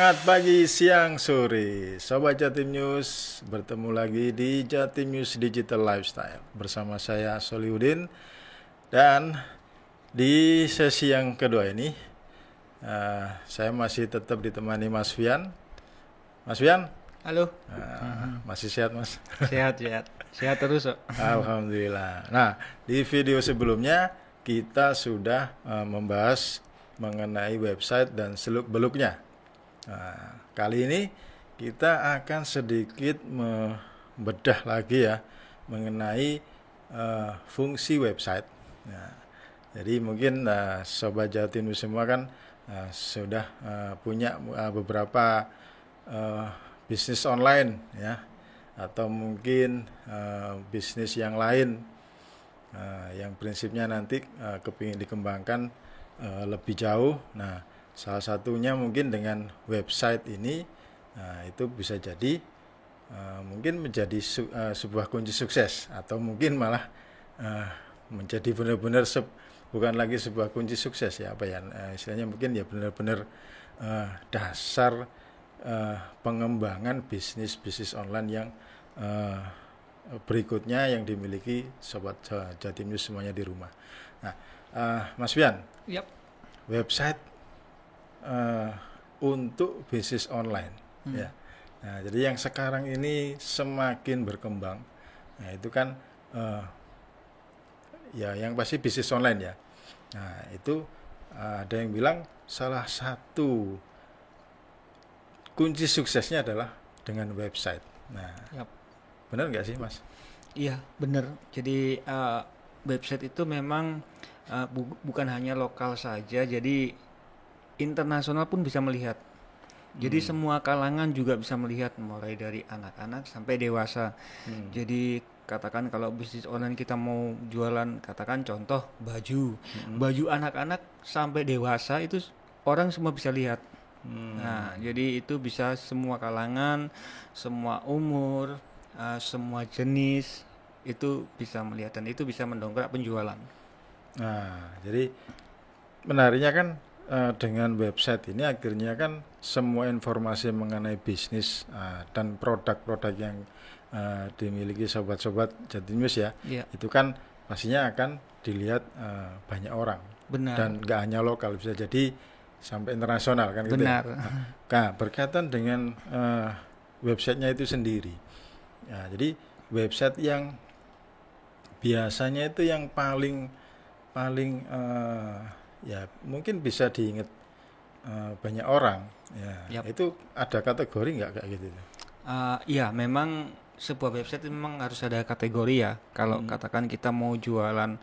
Semangat pagi, siang, sore. Sobat Jatim News, bertemu lagi di Jatim News Digital Lifestyle. Bersama saya Solihuddin. Dan di sesi yang kedua ini, saya masih tetap ditemani Mas Fian. Mas Fian? Halo. Masih sehat, Mas? Sehat. Sehat terus, kok. Alhamdulillah. Nah, di video sebelumnya kita sudah membahas mengenai website dan seluk-beluknya. Nah, kali ini kita akan sedikit membedah lagi ya mengenai fungsi website. Nah, jadi mungkin Sobat Jatim semua kan sudah punya beberapa bisnis online ya, atau mungkin bisnis yang lain yang prinsipnya nanti kepingin dikembangkan lebih jauh. Nah, salah satunya mungkin dengan website ini, itu bisa jadi mungkin menjadi sebuah kunci sukses, atau mungkin malah menjadi benar-benar bukan lagi sebuah kunci sukses ya, apa ya istilahnya, mungkin ya benar-benar dasar pengembangan bisnis online yang berikutnya yang dimiliki Sobat Jatim News semuanya di rumah. Nah, Mas Fian, Yap. website untuk bisnis online ya. Nah, jadi yang sekarang ini semakin berkembang, nah itu kan ya yang pasti bisnis online ya. Nah, itu ada yang bilang salah satu kunci suksesnya adalah dengan website. Nah, Yap. benar nggak sih, Mas? Iya, benar. Jadi website itu memang bukan hanya lokal saja, jadi internasional pun bisa melihat. Jadi semua kalangan juga bisa melihat, mulai dari anak-anak sampai dewasa. Jadi katakan kalau bisnis online kita mau jualan, katakan contoh baju. Baju anak-anak sampai dewasa itu orang semua bisa lihat. Nah, jadi itu bisa semua kalangan, semua umur, semua jenis itu bisa melihat, dan itu bisa mendongkrak penjualan. Nah, jadi menariknya kan dengan website ini akhirnya kan semua informasi mengenai bisnis dan produk-produk yang dimiliki sobat-sobat Jatim News ya, itu kan pastinya akan dilihat banyak orang. Benar. Dan nggak hanya lokal, bisa jadi sampai internasional kan gitu. Benar. Ya. Nah, berkaitan dengan websitenya itu sendiri. Ya, jadi website yang biasanya itu yang paling ya mungkin bisa diingat banyak orang ya. Yap. Itu ada kategori nggak kayak gitu? Iya, memang sebuah website memang harus ada kategori ya. Kalau katakan kita mau jualan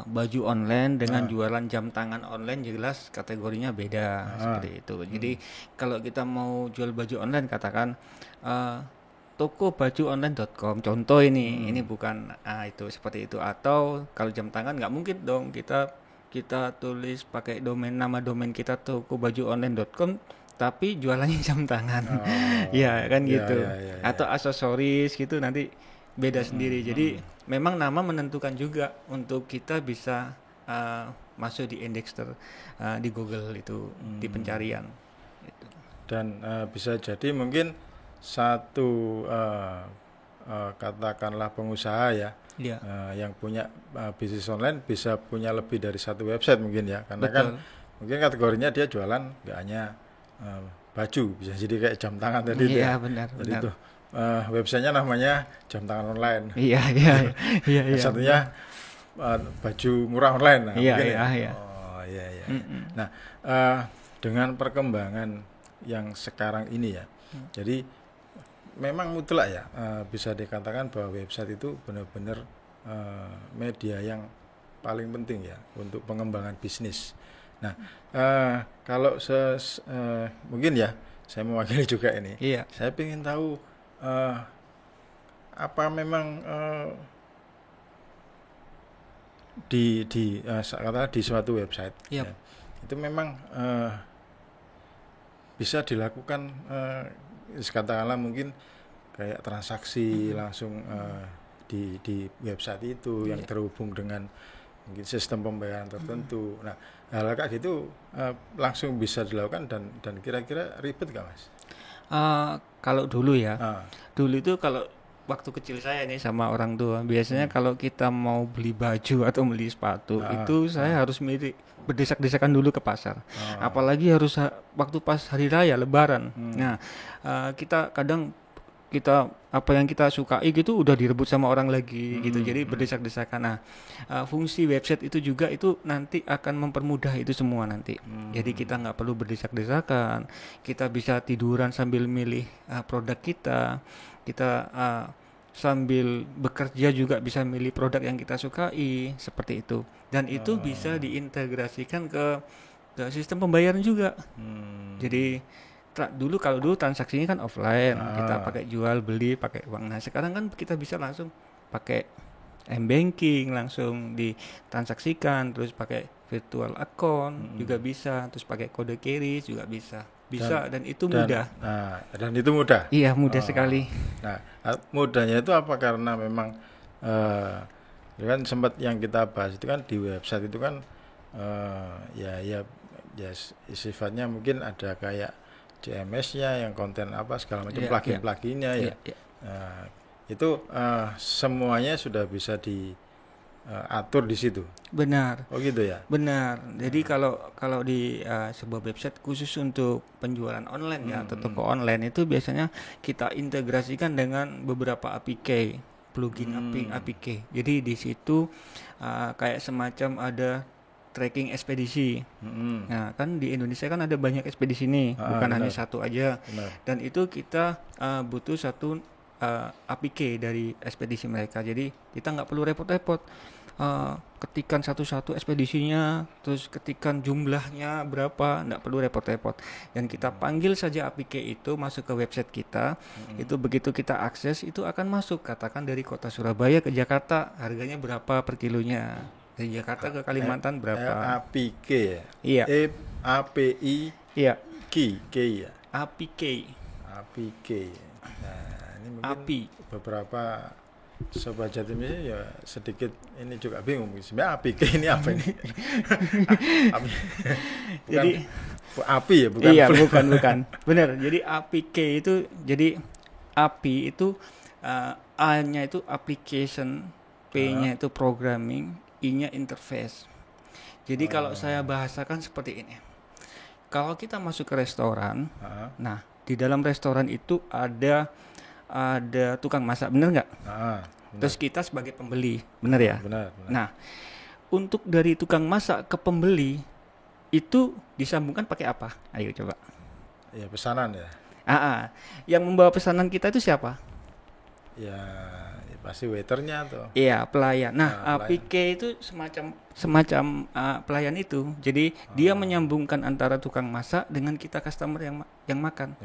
baju online dengan jualan jam tangan online, jelas kategorinya beda seperti itu. Jadi kalau kita mau jual baju online, katakan toko baju online.com contoh ini bukan itu seperti itu. Atau kalau jam tangan nggak mungkin dong kita tulis pakai nama domain kita toko baju online.com tapi jualannya jam tangan. Ya kan gitu. Ya. Atau aksesoris gitu, nanti beda sendiri. Jadi memang nama menentukan juga untuk kita bisa masuk di indeks di Google itu, di pencarian gitu. Dan bisa jadi mungkin satu katakanlah pengusaha ya, yang punya bisnis online bisa punya lebih dari satu website mungkin ya, karena kan mungkin kategorinya dia jualan nggak hanya baju, bisa jadi kayak jam tangan tadi. Iya, benar. Jadi itu websitenya namanya jam tangan online. Iya. Satunya baju murah online. Nah, iya. Oh iya. Nah, dengan perkembangan yang sekarang ini ya, jadi memang mutlak ya, bisa dikatakan bahwa website itu benar-benar media yang paling penting ya untuk pengembangan bisnis. Nah, kalau mungkin ya saya mewakili juga ini. Iya. Saya ingin tahu apa memang katakanlah di suatu website ya, itu memang bisa dilakukan katakanlah mungkin kayak transaksi langsung di website itu yang terhubung dengan mungkin sistem pembayaran tertentu. Nah, hal kayak gitu langsung bisa dilakukan dan kira-kira ribet nggak Mas? Kalau dulu ya, dulu itu kalau waktu kecil saya nih sama orang tua, biasanya kalau kita mau beli baju atau beli sepatu, itu saya harus berdesak-desakan dulu ke pasar. Apalagi harus waktu pas hari raya Lebaran. Nah, kita kadang apa yang kita sukai gitu udah direbut sama orang lagi gitu, jadi berdesak-desakan. Nah, fungsi website itu juga itu nanti akan mempermudah itu semua nanti. Jadi kita nggak perlu berdesak-desakan, kita bisa tiduran sambil milih produk kita sambil bekerja juga bisa milih produk yang kita sukai seperti itu, dan itu bisa diintegrasikan ke sistem pembayaran juga. Jadi kalau dulu transaksinya kan offline, kita pakai jual beli pakai uang. Nah, sekarang kan kita bisa langsung pakai m-banking, langsung ditransaksikan, terus pakai virtual account juga bisa, terus pakai kode QRIS juga bisa dan itu mudah. Dan itu mudah. Iya, mudah sekali. Nah, mudahnya itu apa? Karena memang kan sempat yang kita bahas itu kan di website itu kan ya sifatnya mungkin ada kayak CMS-nya yang konten apa segala macam, plugin-pluginnya ya. Itu semuanya sudah bisa diatur di situ. Benar. Oh gitu ya. Benar. Jadi kalau di sebuah website khusus untuk penjualan online ya atau toko online, itu biasanya kita integrasikan dengan beberapa APK, plugin APK. Jadi di situ kayak semacam ada tracking ekspedisi. Nah, kan di Indonesia kan ada banyak ekspedisi nih, bukan hanya satu aja. Dan itu kita butuh satu APK dari ekspedisi mereka. Jadi kita nggak perlu repot-repot ketikan satu-satu ekspedisinya, terus ketikan jumlahnya berapa, nggak perlu repot-repot. Dan kita panggil saja APK itu masuk ke website kita. Itu begitu kita akses itu akan masuk. Katakan dari kota Surabaya ke Jakarta, harganya berapa per kilonya. Dari Jakarta ke Kalimantan berapa? APK ya? Iya. API. Iya. K ya? APK. Nah, ini mungkin beberapa sobat Jatim ini ya sedikit ini juga bingung. Sebenarnya APK ini apa ini? Jadi API ya, bukan? Iya, bukan. Benar. Jadi APK itu, jadi API itu A-nya itu application, P-nya itu programming, I-nya interface. Jadi kalau saya bahasakan seperti ini. Kalau kita masuk ke restoran, nah di dalam restoran itu ada tukang masak, benar nggak? Terus kita sebagai pembeli, benar ya? Benar. Nah, untuk dari tukang masak ke pembeli itu disambungkan pakai apa? Ayo coba. Ya, pesanan ya. Yang membawa pesanan kita itu siapa? Ya pasti waiternya tuh. Iya, pelayan. Nah, APK itu semacam pelayan itu. Jadi dia menyambungkan antara tukang masak dengan kita customer yang makan.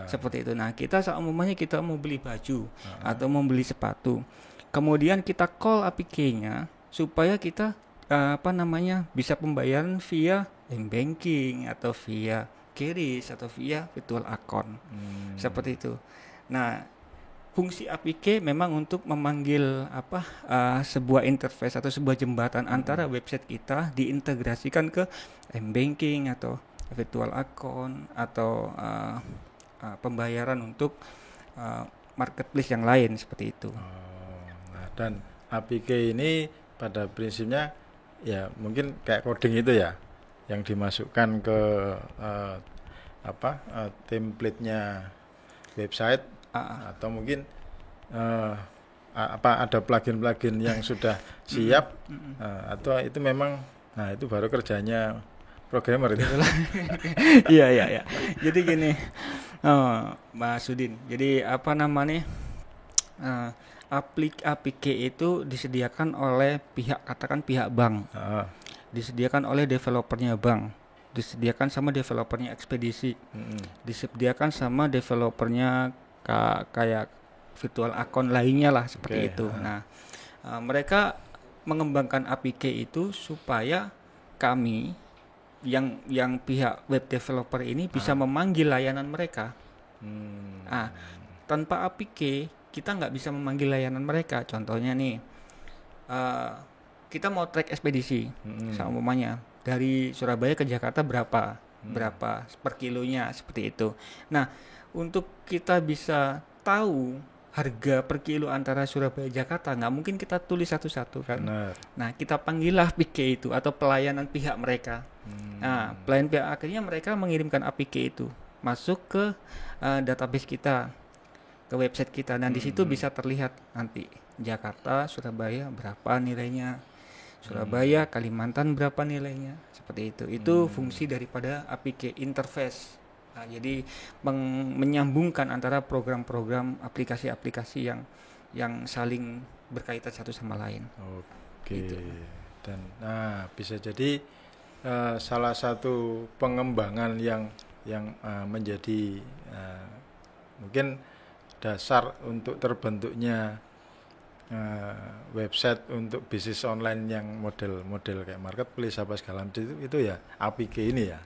Seperti itu. Nah, kita umumnya kita mau beli baju atau mau beli sepatu. Kemudian kita call APK-nya supaya kita bisa pembayaran via m-banking atau via QRIS atau via virtual account. Seperti itu. Nah, fungsi APK memang untuk memanggil sebuah interface atau sebuah jembatan antara website kita diintegrasikan ke m-banking atau virtual account atau pembayaran untuk marketplace yang lain seperti itu. Nah, dan APK ini pada prinsipnya ya mungkin kayak coding itu ya, yang dimasukkan ke template-nya website. Atau mungkin ada plugin-plugin yang sudah siap atau itu memang itu baru kerjanya programmer itu. Iya. Jadi gini, Mas Sudin. Jadi APK itu disediakan oleh pihak bank, disediakan oleh developernya bank, disediakan sama developernya ekspedisi, disediakan sama developernya kayak virtual account lainnya lah seperti itu. Nah, mereka mengembangkan APK itu supaya kami yang pihak web developer ini bisa memanggil layanan mereka. Tanpa APK kita nggak bisa memanggil layanan mereka. Contohnya nih, kita mau track ekspedisi, sama umpamanya dari Surabaya ke Jakarta berapa per kilonya seperti itu. Nah, untuk kita bisa tahu harga per kilo antara Surabaya Jakarta, nggak mungkin kita tulis satu-satu kan. Benar. Nah, kita panggillah APK itu atau pelayanan pihak mereka. Nah, pelayanan pihak akhirnya mereka mengirimkan APK itu masuk ke database kita, ke website kita, dan di situ bisa terlihat nanti Jakarta, Surabaya berapa nilainya, Surabaya, Kalimantan berapa nilainya, seperti itu. Itu fungsi daripada APK interface. Nah, jadi menyambungkan antara program-program aplikasi-aplikasi yang saling berkaitan satu sama lain. Oke. Gitu. Dan bisa jadi salah satu pengembangan yang menjadi mungkin dasar untuk terbentuknya website untuk bisnis online yang model kayak marketplace apa segala macam itu ya APK ini ya.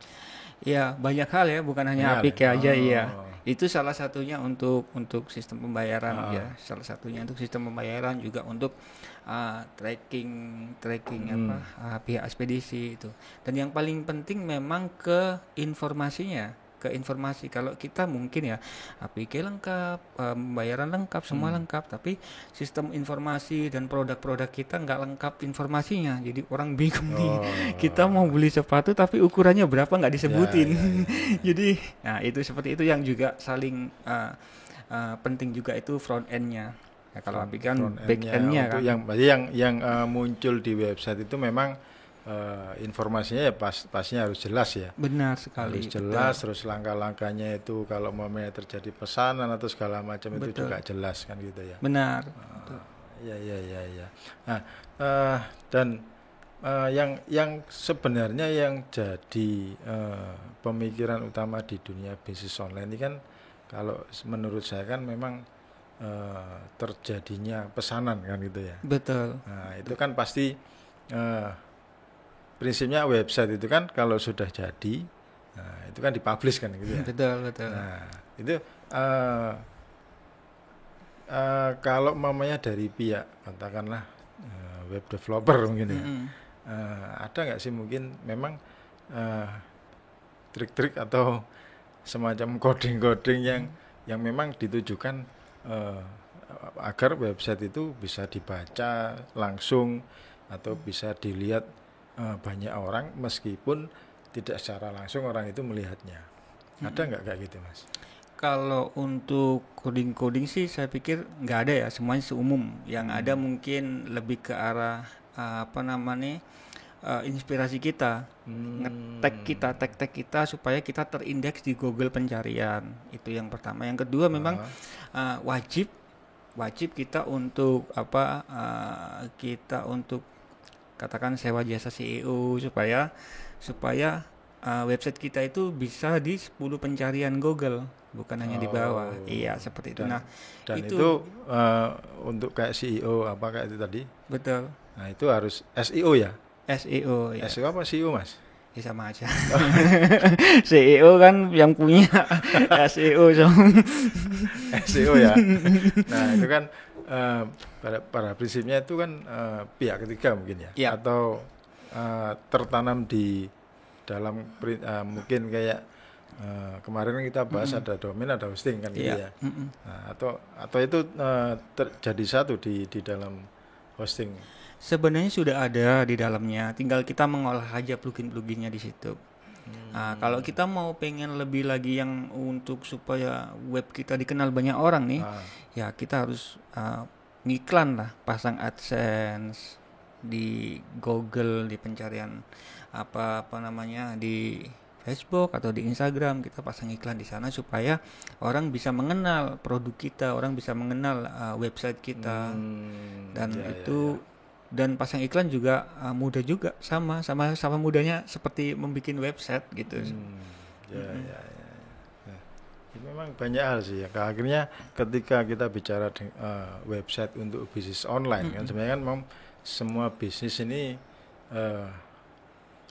Ya, banyak hal ya, bukan hanya APK aja ya. Itu salah satunya untuk sistem pembayaran ya. Salah satunya untuk sistem pembayaran, juga untuk tracking pihak ekspedisi itu. Dan yang paling penting memang ke informasinya. Ke informasi, kalau kita mungkin ya APK lengkap, pembayaran lengkap, semua lengkap, tapi sistem informasi dan produk-produk kita nggak lengkap informasinya, jadi orang bingung nih, kita mau beli sepatu tapi ukurannya berapa nggak disebutin. Jadi itu seperti itu yang juga saling penting juga, itu front end-nya ya, kalau APK kan back end-nya kan. Yang muncul di website itu memang informasinya ya pastinya harus jelas ya. Benar sekali. Harus jelas, betul. Terus langkah-langkahnya itu kalau mau terjadi pesanan atau segala macam, betul. Itu juga jelas kan gitu ya. Benar. Ya. Nah, dan yang sebenarnya yang jadi pemikiran utama di dunia bisnis online ini kan, kalau menurut saya kan memang terjadinya pesanan kan gitu ya. Betul. Nah, itu kan pasti prinsipnya website itu kan kalau sudah jadi, itu kan dipublish kan gitu ya. Betul. Nah, itu kalau mamanya dari pihak katakanlah web developer mungkin ya, ada nggak sih mungkin memang trik-trik atau semacam coding-coding yang memang ditujukan agar website itu bisa dibaca langsung atau bisa dilihat banyak orang meskipun tidak secara langsung orang itu melihatnya. Ada nggak kayak gitu, Mas? Kalau untuk coding sih saya pikir nggak ada ya, semuanya seumum. Yang ada mungkin lebih ke arah inspirasi kita, tag kita supaya kita terindeks di Google pencarian. Itu yang pertama. Yang kedua memang wajib kita untuk katakan sewa jasa SEO supaya website kita itu bisa di 10 pencarian Google, bukan hanya di bawah. Iya, seperti itu. Dan itu untuk kayak SEO kayak itu tadi. Betul. Nah, itu harus SEO ya. SEO ya. SEO apa SEO, Mas? Ya sama aja. CEO kan yang punya SEO SEO ya. Nah, itu kan pada prinsipnya itu kan pihak ketiga mungkin ya. Atau tertanam di dalam mungkin kayak kemarin kita bahas ada domain, ada hosting kan gitu ya. Nah, atau itu terjadi satu di dalam hosting. Sebenarnya sudah ada di dalamnya, tinggal kita mengolah aja plugin-pluginnya di situ. Nah, kalau kita mau pengen lebih lagi yang untuk supaya web kita dikenal banyak orang nih, ya kita harus ngiklan lah, pasang AdSense di Google, di pencarian di Facebook atau di Instagram, kita pasang iklan di sana supaya orang bisa mengenal produk kita, orang bisa mengenal website kita, dan dan pasang iklan juga mudah juga, sama mudahnya seperti membuat website gitu. Ya. Memang banyak hal sih ya. Akhirnya ketika kita bicara website untuk bisnis online kan sebenarnya kan semua bisnis ini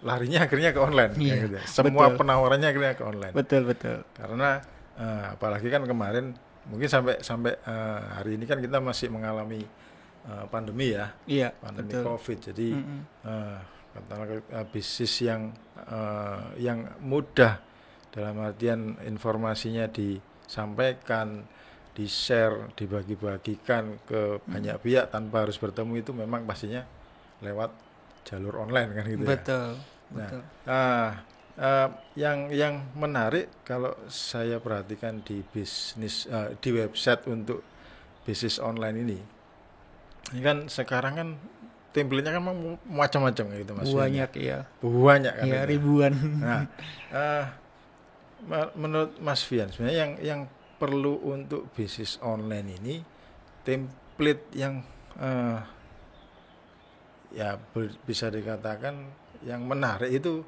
larinya akhirnya ke online. Gitu. Semua penawarannya akhirnya ke online. Betul. Karena apalagi kan kemarin mungkin sampai hari ini kan kita masih mengalami pandemi ya, Iya, pandemi betul. COVID. Jadi bisnis yang mudah dalam artian informasinya disampaikan, di-share, dibagi-bagikan ke banyak pihak tanpa harus bertemu, itu memang pastinya lewat jalur online kan gitu ya. Betul, Nah, betul. yang menarik kalau saya perhatikan di di website untuk bisnis online ini kan sekarang kan template-nya kan macam-macam gitu Mas. Banyak ya. Banyak kan. Ya, itu. ribuan. Nah, menurut Mas Fian sebenarnya yang perlu untuk bisnis online ini template yang bisa dikatakan yang menarik itu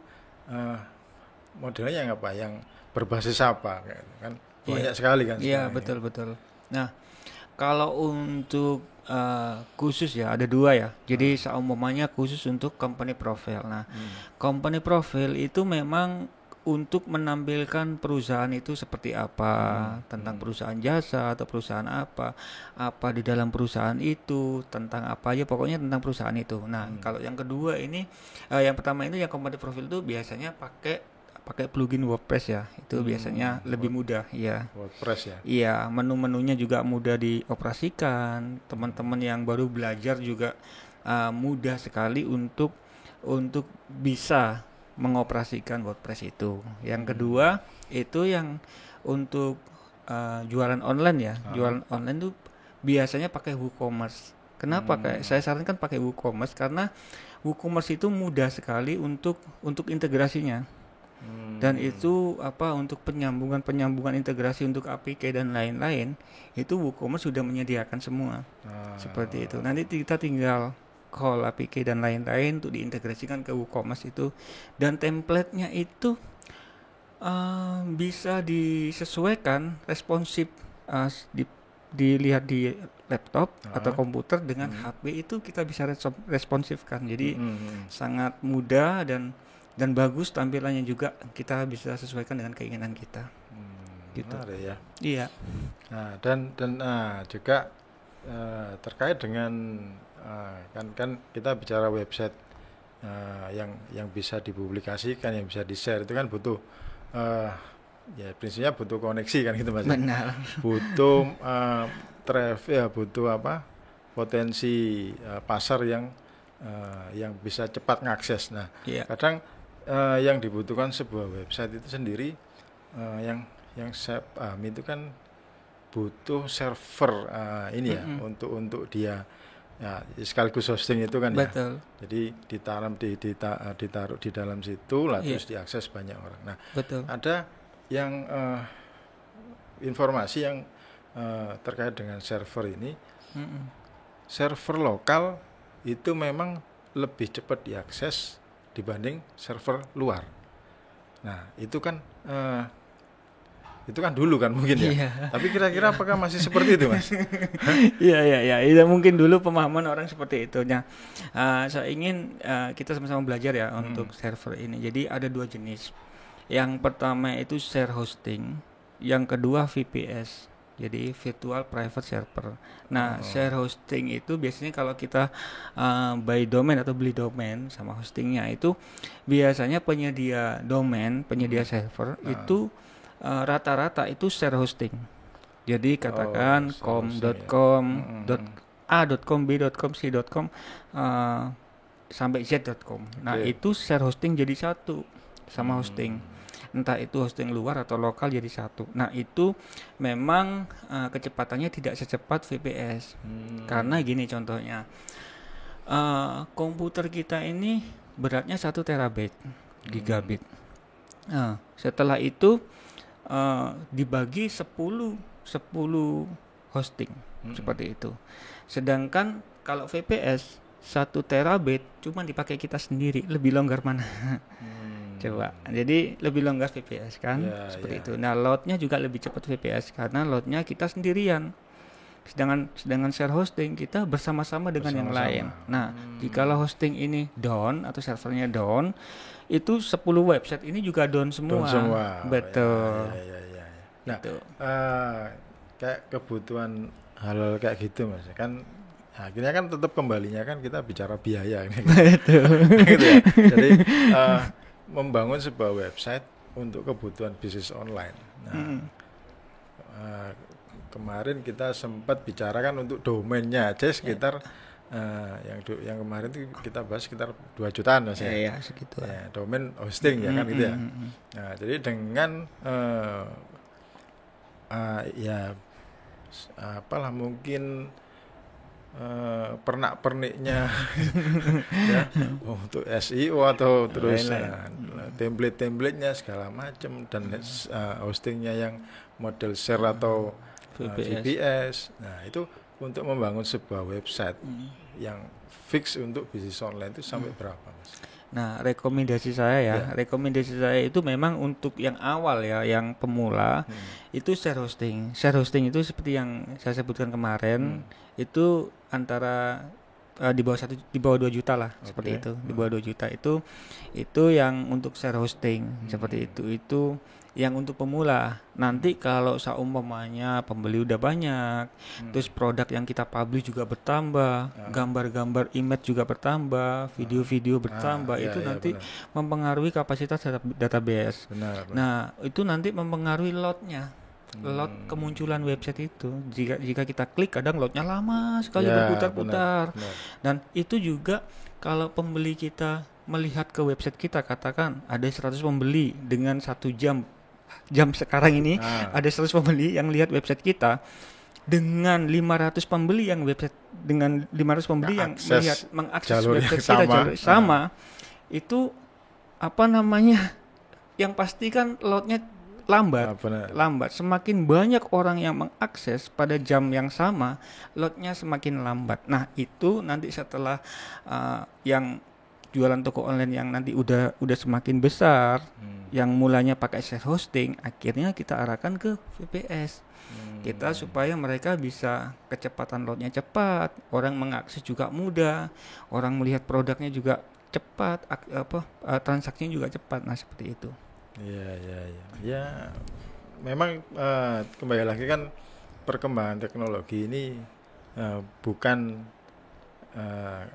modelnya yang apa, yang berbasis apa kan banyak sekali kan. Iya, betul. Nah, kalau untuk khusus ya ada dua ya. Jadi seumpamanya khusus untuk company profile. Nah, company profile itu memang untuk menampilkan perusahaan itu seperti apa, tentang perusahaan jasa atau perusahaan apa di dalam perusahaan itu, tentang apa aja, pokoknya tentang perusahaan itu. Nah, kalau yang kedua ini, yang pertama itu yang company profile itu biasanya pakai plugin WordPress ya, itu biasanya lebih mudah ya. WordPress ya. Iya, menu-menunya juga mudah dioperasikan. Teman-teman yang baru belajar juga mudah sekali untuk bisa mengoperasikan WordPress itu. Yang kedua itu yang untuk jualan online ya. Jualan online tuh biasanya pakai WooCommerce. Kenapa kayak saya sarankan pakai WooCommerce? Karena WooCommerce itu mudah sekali untuk integrasinya. Dan itu untuk penyambungan integrasi untuk APK dan lain-lain, itu WooCommerce sudah menyediakan semua. Seperti itu. Nanti kita tinggal call APK dan lain-lain untuk diintegrasikan ke WooCommerce itu, dan template-nya itu bisa disesuaikan responsif, dilihat di laptop atau komputer dengan HP itu kita bisa responsifkan. Jadi sangat mudah dan bagus tampilannya juga, kita bisa sesuaikan dengan keinginan kita. Gitu. Menarik ya. Iya. Nah, dan juga terkait dengan kan kita bicara website yang bisa dipublikasikan, yang bisa di-share, itu kan butuh ya prinsipnya butuh koneksi kan gitu Mas. Benar. Butuh traffic ya, butuh potensi pasar yang bisa cepat ngakses. Nah, kadang yang dibutuhkan sebuah website itu sendiri yang saya pahami itu kan butuh server ini ya, untuk dia ya sekaligus hosting itu kan. Betul. Ya. Jadi ditaruh di dalam situ lah, terus diakses banyak orang. Nah, betul. Ada yang informasi yang terkait dengan server ini. Server lokal itu memang lebih cepat diakses dibanding server luar. Nah, itu kan dulu kan mungkin ya. Tapi kira-kira apakah masih seperti itu, Mas? Iya. Itu mungkin dulu pemahaman orang seperti itu. Nah, saya ingin kita sama-sama belajar ya untuk server ini. Jadi ada dua jenis. Yang pertama itu share hosting, yang kedua VPS. Jadi virtual private server. Nah, share hosting itu biasanya kalau kita buy domain atau beli domain sama hostingnya, itu biasanya penyedia domain, penyedia server itu rata-rata itu share hosting. Jadi katakan com.com, a.com, b.com, c.com sampai z.com. Nah, itu share hosting jadi satu sama hosting. Entah itu hosting luar atau lokal jadi satu. Nah, itu memang kecepatannya tidak secepat VPS. Karena gini contohnya, komputer kita ini beratnya 1 terabyte gigabit. Nah, setelah itu dibagi 10 hosting seperti itu. Sedangkan kalau VPS 1 terabyte cuma dipakai kita sendiri, lebih longgar mana? Coba. Jadi lebih longgar VPS kan, seperti itu. Nah, loadnya juga lebih cepat VPS karena loadnya kita sendirian. Sedangkan share hosting kita bersama-sama dengan yang lain. Nah, jikalau hosting ini down atau servernya down, itu 10 website ini juga down semua. Betul. Ya. Nah, kayak kebutuhan hal kayak gitu Mas. Kan Nah, akhirnya kan tetap kembalinya kan kita bicara biaya ini. Itu. Gitu ya. Jadi membangun sebuah website untuk kebutuhan bisnis online. Nah, kemarin kita sempat bicarakan untuk domainnya aja sekitar yang kemarin itu kita bahas sekitar 2 jutaan Mas ya. Iya, segitu. Ya, domain hosting ya kan gitu ya. Nah, jadi dengan ya apalah mungkin pernak-perniknya ya, untuk SEO atau terus template-templatenya segala macam dan hostingnya yang model share atau VPS. Nah, itu untuk membangun sebuah website yang fix untuk bisnis online itu sampai berapa, Mas? Nah, rekomendasi saya rekomendasi saya itu memang untuk yang awal ya, yang pemula itu share hosting. Share hosting itu seperti yang saya sebutkan kemarin, itu antara di bawah 2 juta lah, seperti itu. Di bawah 2 juta itu yang untuk share hosting seperti itu. Itu yang untuk pemula. Nanti kalau seumpamanya pembeli udah banyak, terus produk yang kita publish juga bertambah, gambar-gambar image juga bertambah, video-video bertambah, itu nanti mempengaruhi kapasitas database. Benar. Nah, itu nanti mempengaruhi loadnya. Load kemunculan website itu. Jika kita klik, kadang loadnya lama sekali berputar-putar. Dan itu juga kalau pembeli kita melihat ke website kita, katakan ada 100 pembeli dengan 1 jam sekarang ini ada 100 pembeli yang lihat website kita, dengan 500 pembeli yang melihat mengakses website kita jalur sama, itu apa namanya, yang pasti kan loadnya lambat. Semakin banyak orang yang mengakses pada jam yang sama, loadnya semakin lambat. Nah, itu nanti setelah yang jualan toko online yang nanti udah semakin besar, yang mulanya pakai share hosting, akhirnya kita arahkan ke VPS. Kita supaya mereka bisa kecepatan loadnya cepat, orang mengakses juga mudah, orang melihat produknya juga cepat, transaksinya juga cepat. Nah, seperti itu. Ya, memang kembali lagi kan perkembangan teknologi ini bukan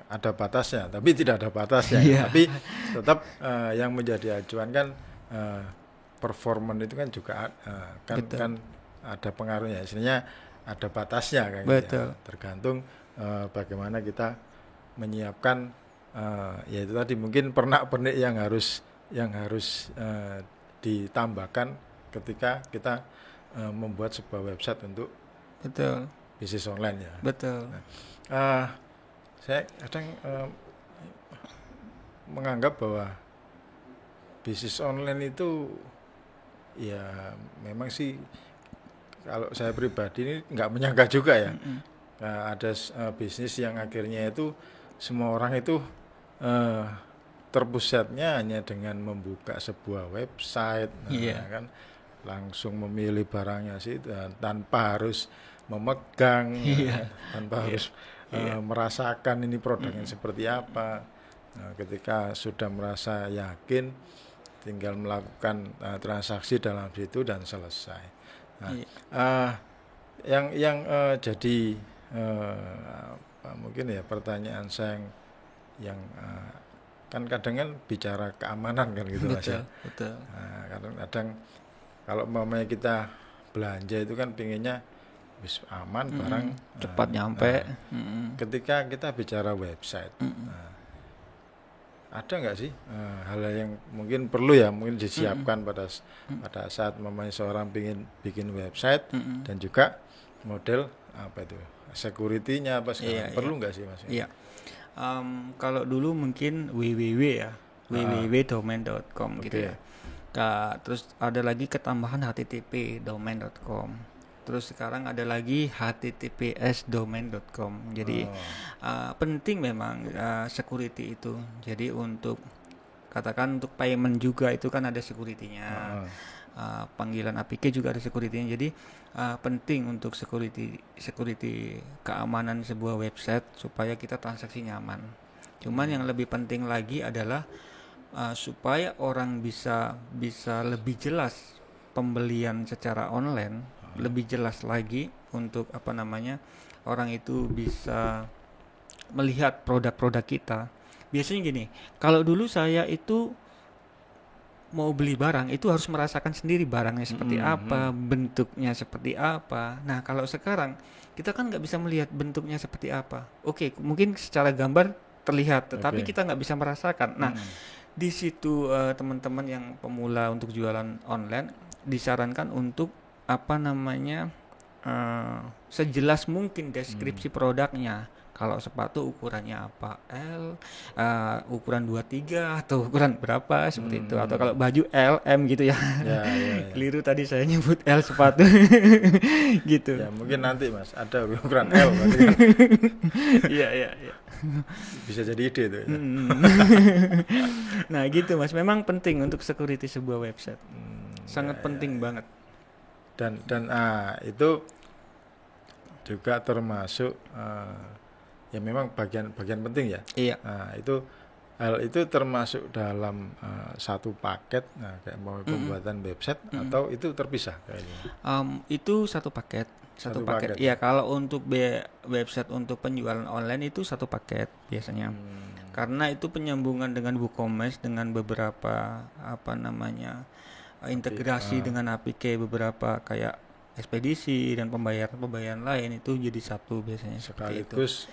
ada batasnya, tapi tidak ada batasnya. Tapi tetap yang menjadi acuan kan performance itu kan juga kan ada pengaruhnya. Istilahnya ada batasnya kan. Ya. Tergantung bagaimana kita menyiapkan yaitu tadi mungkin pernak-pernik yang harus ditambahkan ketika kita membuat sebuah website untuk bisnis online ya. Nah, saya kadang menganggap bahwa bisnis online itu ya memang sih, kalau saya pribadi ini nggak menyangka juga ya. Ada bisnis yang akhirnya itu semua orang itu terpusatnya hanya dengan membuka sebuah website, kan langsung memilih barangnya sih tanpa harus memegang, tanpa harus merasakan ini produknya seperti apa. Nah, ketika sudah merasa yakin, tinggal melakukan transaksi dalam situ dan selesai. Nah, yang jadi mungkin ya pertanyaan saya yang kan kadang kan bicara keamanan kan gitu Mas ya. Nah, kadang-kadang kalau umpamanya kita belanja itu kan pinginnya bis aman, barang cepat nyampe. Ketika kita bicara website, ada nggak sih hal yang mungkin perlu ya mungkin disiapkan pada saat umpamanya seorang ingin bikin website dan juga model apa itu security-nya apa segala perlu nggak sih Mas? Kalau dulu mungkin www.domain.com gitu ya. Terus ada lagi ketambahan http domain.com. Terus sekarang ada lagi https domain.com. Jadi penting memang security itu. Jadi untuk katakan untuk payment juga itu kan ada security-nya. Panggilan APK juga ada security-nya. Jadi penting untuk security keamanan sebuah website supaya kita transaksi nyaman. Cuman yang lebih penting lagi adalah supaya orang bisa lebih jelas pembelian secara online, lebih jelas lagi untuk orang itu bisa melihat produk-produk kita. Biasanya gini, kalau dulu saya itu mau beli barang itu harus merasakan sendiri barangnya seperti apa, bentuknya seperti apa. Nah, kalau sekarang kita kan nggak bisa melihat bentuknya seperti apa. Oke, mungkin secara gambar terlihat, tetapi kita nggak bisa merasakan. Nah, di situ teman-teman yang pemula untuk jualan online disarankan untuk apa namanya sejelas mungkin deskripsi produknya. Kalau sepatu ukurannya apa, L, ukuran 23 atau ukuran berapa seperti itu. Atau kalau baju L, M gitu ya. Keliru tadi saya nyebut L sepatu. Gitu. Ya mungkin nanti Mas ada ukuran L berarti kan. Iya. Bisa jadi ide tuh. Ya. Nah gitu Mas, memang penting untuk security sebuah website. Sangat penting banget. Dan itu juga termasuk ya memang bagian penting ya. Iya. Nah, hal itu termasuk dalam satu paket, kayak mau pembuatan website atau itu terpisah kayaknya. Itu satu paket. Satu paket. Iya, kalau untuk website untuk penjualan online itu satu paket biasanya. Karena itu penyambungan dengan WooCommerce dengan beberapa integrasi dengan API beberapa kayak ekspedisi dan pembayaran lain itu jadi satu biasanya. Sekaligus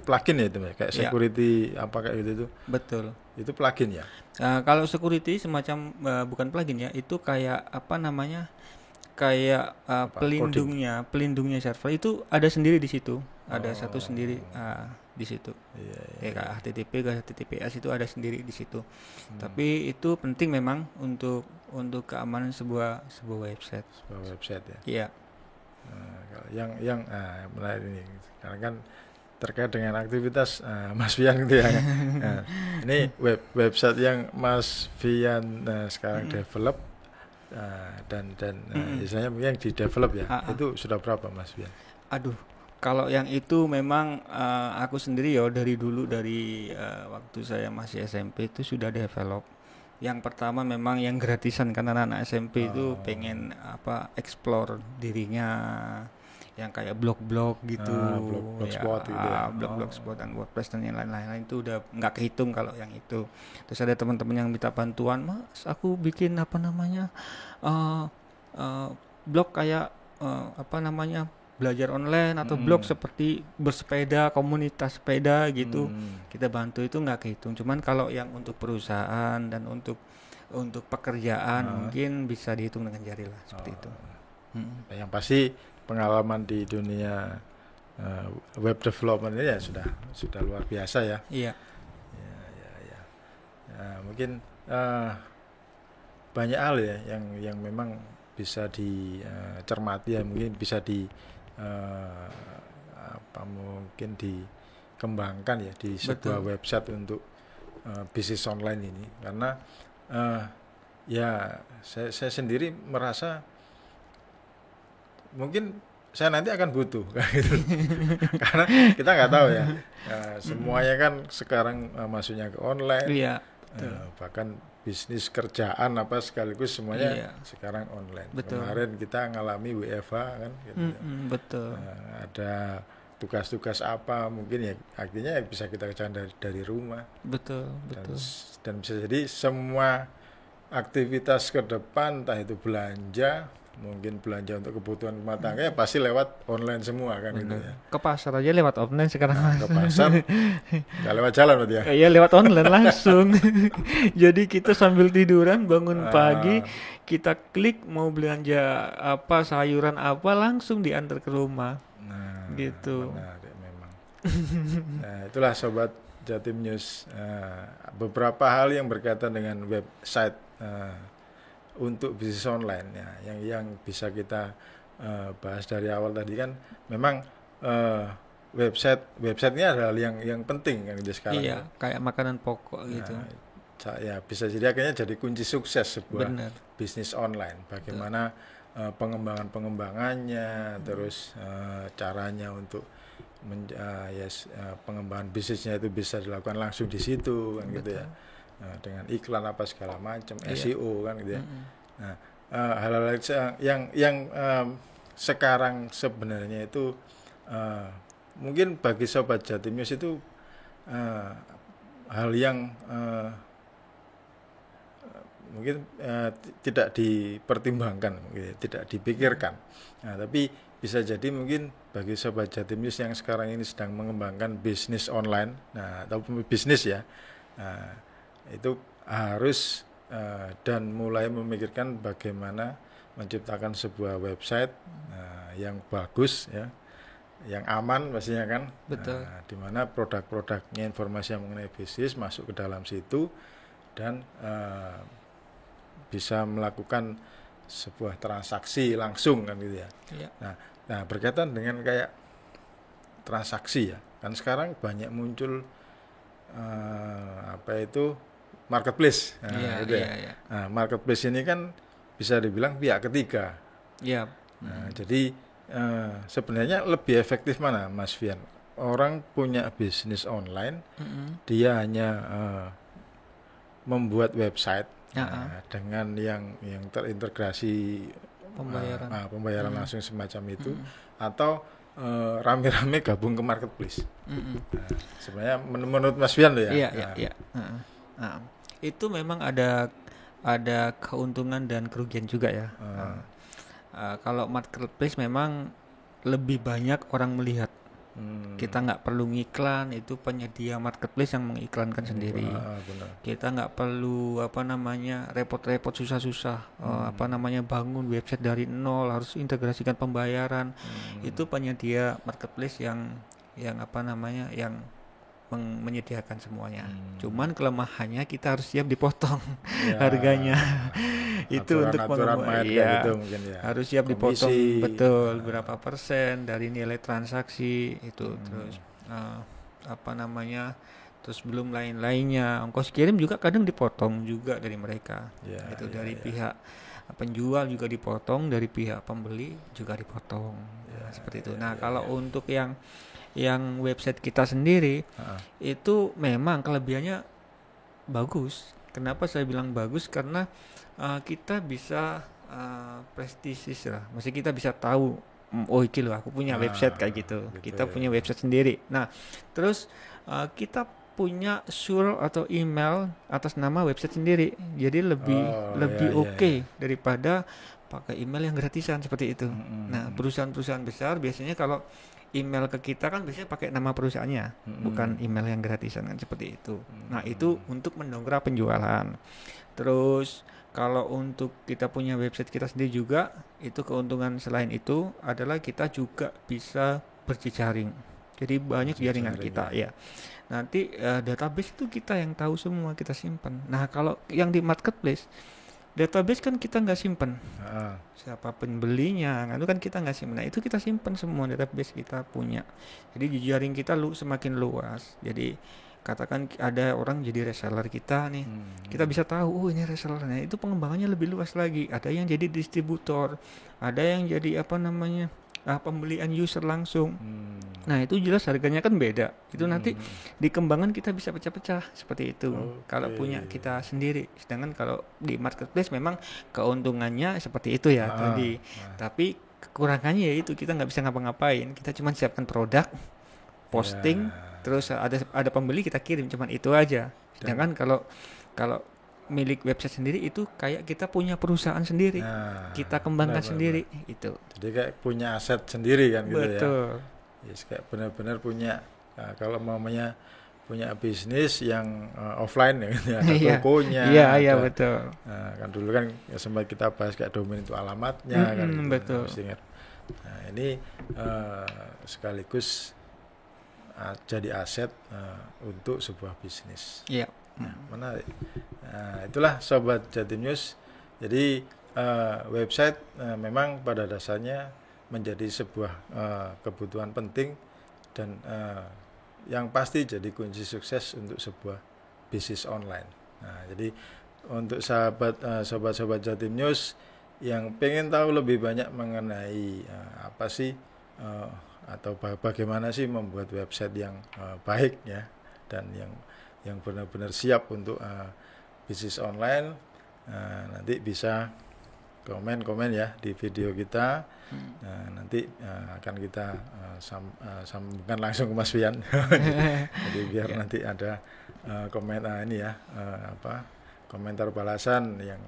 plugin ya itu kayak security apa kayak gitu itu. Betul. Itu plugin ya. Kalau security semacam bukan plugin ya, itu kayak kayak pelindungnya server itu ada sendiri di situ. Ada satu sendiri di situ. Kayak HTTP ke HTTPS itu ada sendiri di situ. Tapi itu penting memang untuk keamanan sebuah website. Sebuah website ya. Iya. Yang menarik ini karena kan terkait dengan aktivitas Mas Fian gitu ya. Ini website yang Mas Fian sekarang develop dan misalnya mungkin yang di develop ya. Itu sudah berapa Mas Fian? Aduh. Kalau yang itu memang aku sendiri ya dari dulu waktu saya masih SMP itu sudah develop. Yang pertama memang yang gratisan karena anak SMP itu pengen explore dirinya yang kayak blog-blog gitu, blogspot gitu ya. Blogspot dan WordPress dan yang lain-lain itu udah nggak kehitung kalau yang itu. Terus ada teman-teman yang minta bantuan, Mas, aku bikin blog kayak belajar online atau blog seperti bersepeda, komunitas sepeda gitu. Kita bantu, itu nggak kehitung. Cuman kalau yang untuk perusahaan dan untuk pekerjaan mungkin bisa dihitung dengan jari lah seperti itu. Yang pasti pengalaman di dunia web development ini ya sudah luar biasa ya. Iya. Ya. Mungkin banyak hal ya yang memang bisa dicermati ya, mungkin bisa mungkin dikembangkan ya di sebuah website untuk bisnis online ini, karena ya saya sendiri merasa mungkin saya nanti akan butuh gitu. Karena kita nggak tahu ya, semuanya kan sekarang masuknya ke online. Iya. Bahkan bisnis kerjaan sekaligus semuanya sekarang online. Betul. Kemarin kita ngalami WFH kan gitu. Betul. Ada tugas-tugas apa mungkin ya artinya bisa kita kerjakan dari rumah. Betul. Dan bisa jadi semua aktivitas ke depan, entah itu belanja, mungkin belanja untuk kebutuhan rumah tangga ya pasti lewat online semua kan. Gitu ya. Ke pasar aja lewat online sekarang. Ke pasar nggak lewat jalan berarti ya? Iya, lewat online langsung. Jadi kita sambil tiduran bangun pagi, kita klik mau belanja apa, sayuran apa, langsung diantar ke rumah. Gitu. Menarik memang. Nah, itulah Sobat Jatim News, beberapa hal yang berkaitan dengan website untuk bisnis online ya, yang bisa kita bahas dari awal tadi kan memang websitenya adalah yang penting kan gitu sekarang. Iya, kayak makanan pokok gitu. Ya bisa jadi akhirnya jadi kunci sukses sebuah bisnis online. Bagaimana pengembangannya, terus caranya untuk pengembangan bisnisnya itu bisa dilakukan langsung di situ kan gitu ya. Dengan iklan apa segala macam, SEO kan gitu ya. Nah, hal-hal yang sekarang sebenarnya itu mungkin bagi sobat Jatim News itu hal yang mungkin tidak dipertimbangkan, tidak dipikirkan. Nah, tapi bisa jadi mungkin bagi sobat Jatim News yang sekarang ini sedang mengembangkan bisnis online, nah, atau bisnis ya, nah, itu harus dan mulai memikirkan bagaimana menciptakan sebuah website yang bagus ya, yang aman pastinya kan. Betul. Di mana produk-produknya, informasi yang mengenai bisnis masuk ke dalam situ dan bisa melakukan sebuah transaksi langsung kan gitu ya. Iya. Nah berkaitan dengan kayak transaksi ya, kan sekarang banyak muncul marketplace. Nah, gitu ya. Nah, marketplace ini kan bisa dibilang pihak ketiga. Iya. Nah, jadi sebenarnya lebih efektif mana, Mas Fian? Orang punya bisnis online, dia hanya membuat website dengan yang terintegrasi pembayaran langsung semacam itu, atau rame-rame gabung ke marketplace. Nah, sebenarnya menurut Mas Fian loh ya. Iya. Itu memang ada keuntungan dan kerugian juga ya. Kalau marketplace memang lebih banyak orang melihat. Kita nggak perlu ngiklan, itu penyedia marketplace yang mengiklankan sendiri. Benar. Kita nggak perlu repot-repot susah-susah bangun website dari nol, harus integrasikan pembayaran. Itu penyedia marketplace yang menyediakan semuanya. Cuman kelemahannya kita harus siap dipotong harganya. Itu untuk pengembangan gitu mungkin ya. Harus siap dipotong betul berapa persen dari nilai transaksi itu. Terus terus belum lain-lainnya. Ongkos kirim juga kadang dipotong juga dari mereka. Dari pihak penjual juga dipotong, dari pihak pembeli juga dipotong. Seperti itu. Nah, kalau untuk yang website kita sendiri itu memang kelebihannya bagus. Kenapa saya bilang bagus? Karena kita bisa prestisius lah. Maksudnya kita bisa tahu, oh iki loh aku punya website kayak gitu. Kita punya website sendiri. Nah, terus kita punya surel atau email atas nama website sendiri. Jadi lebih oke daripada pakai email yang gratisan seperti itu. Nah, perusahaan-perusahaan besar biasanya kalau email ke kita kan biasanya pakai nama perusahaannya, bukan email yang gratisan kan, seperti itu. Nah, itu untuk mendongkrak penjualan. Terus kalau untuk kita punya website kita sendiri juga, itu keuntungan selain itu adalah kita juga bisa berjejaring. Jadi banyak jaringan kita ya. Nanti database itu kita yang tahu semua, kita simpan. Nah, kalau yang di marketplace, database kan kita nggak simpen, siapa pembelinya, itu kan kita nggak simpen. Nah, itu kita simpen semua, database kita punya. Jadi jaring kita semakin luas. Jadi katakan ada orang jadi reseller kita nih, kita bisa tahu, oh ini resellernya. Itu pengembangannya lebih luas lagi. Ada yang jadi distributor, ada yang jadi pembelian user langsung. Nah, itu jelas harganya kan beda. Itu nanti di kembangan kita bisa pecah-pecah seperti itu. Kalau punya kita sendiri. Sedangkan kalau di marketplace memang keuntungannya seperti itu ya tadi. Tapi kekurangannya yaitu kita nggak bisa ngapa-ngapain. Kita cuma siapkan produk, posting, terus ada pembeli kita kirim, cuman itu aja. Sedangkan kalau milik website sendiri itu kayak kita punya perusahaan sendiri, kita kembangkan sendiri. Itu jadi kayak punya aset sendiri kan gitu. Betul. Ya kayak benar-benar punya, kalau mamanya punya bisnis yang offline ya gitu ya, ada tokonya. Iya betul. Kan dulu kan ya, sempat kita bahas kayak domain itu alamatnya kan gitu. Betul. Nah, ini sekaligus jadi aset untuk sebuah bisnis. Iya. Menarik. Nah, itulah Sobat Jatim News. Jadi website memang pada dasarnya menjadi sebuah kebutuhan penting dan yang pasti jadi kunci sukses untuk sebuah bisnis online. Nah, jadi untuk sobat-sobat Jatim News yang pengen tahu lebih banyak mengenai apa sih atau bagaimana sih membuat website yang baik ya, dan yang benar-benar siap untuk bisnis online, nanti bisa komen ya di video kita. Nanti akan kita sambungkan langsung ke Mas Wian. Jadi biar nanti ada komentar ini ya, komentar balasan yang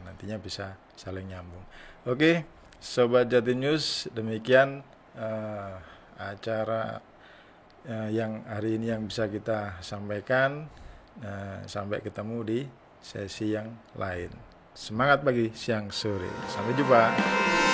nantinya bisa saling nyambung. Oke, Sobat Jatinews, demikian acara yang hari ini yang bisa kita sampaikan. Sampai ketemu di sesi yang lain. Semangat pagi, siang, sore. Sampai jumpa.